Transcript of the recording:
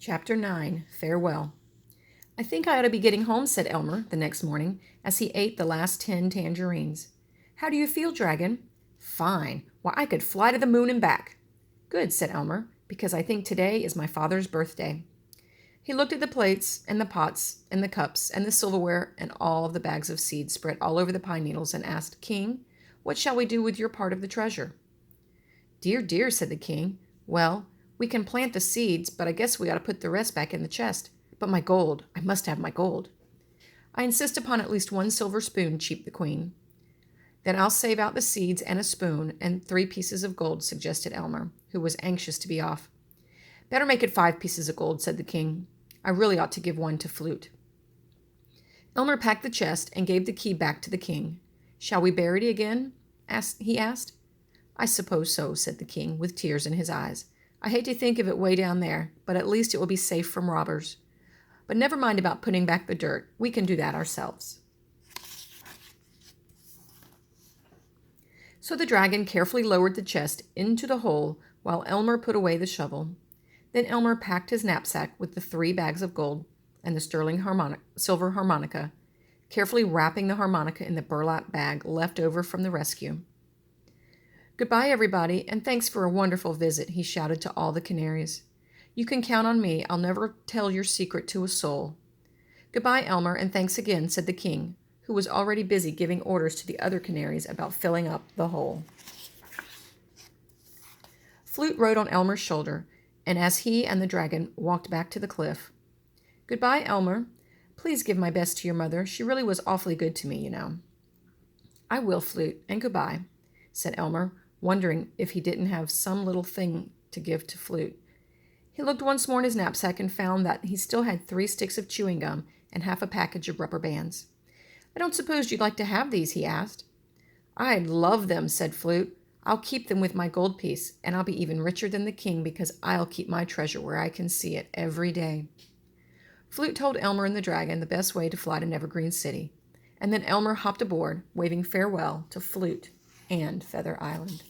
Chapter 9. Farewell. "I think I ought to be getting home," said Elmer the next morning, as he ate the last 10 tangerines. "How do you feel, Dragon?" "Fine. Why, I could fly to the moon and back." "Good," said Elmer, "because I think today is my father's birthday." He looked at the plates and the pots and the cups and the silverware and all of the bags of seeds spread all over the pine needles and asked, "King, what shall we do with your part of the treasure?" "Dear, dear," said the king. "Well, we can plant the seeds, but I guess we ought to put the rest back in the chest. But my gold, I must have my gold." "I insist upon at least 1 silver spoon," cheeped the queen. "Then I'll save out the seeds and a spoon and 3 pieces of gold," suggested Elmer, who was anxious to be off. "Better make it 5 pieces of gold," said the king. "I really ought to give 1 to Flute." Elmer packed the chest and gave the key back to the king. "Shall we bury it again?" he asked. "I suppose so," said the king, with tears in his eyes. "I hate to think of it way down there, but at least it will be safe from robbers. But never mind about putting back the dirt. We can do that ourselves." So the dragon carefully lowered the chest into the hole while Elmer put away the shovel. Then Elmer packed his knapsack with the 3 bags of gold and the silver harmonica, carefully wrapping the harmonica in the burlap bag left over from the rescue. "Goodbye, everybody, and thanks for a wonderful visit," he shouted to all the canaries. "You can count on me. I'll never tell your secret to a soul." "Goodbye, Elmer, and thanks again," said the king, who was already busy giving orders to the other canaries about filling up the hole. Flute rode on Elmer's shoulder, and as he and the dragon walked back to the cliff, "Goodbye, Elmer. Please give my best to your mother. She really was awfully good to me, you know." "I will, Flute, and goodbye," said Elmer, wondering if he didn't have some little thing to give to Flute. He looked once more in his knapsack and found that he still had 3 sticks of chewing gum and half a package of rubber bands. "I don't suppose you'd like to have these?" he asked. "I'd love them," said Flute. "I'll keep them with my gold piece, and I'll be even richer than the king because I'll keep my treasure where I can see it every day." Flute told Elmer and the dragon the best way to fly to Nevergreen City, and then Elmer hopped aboard, waving farewell to Flute and Feather Island.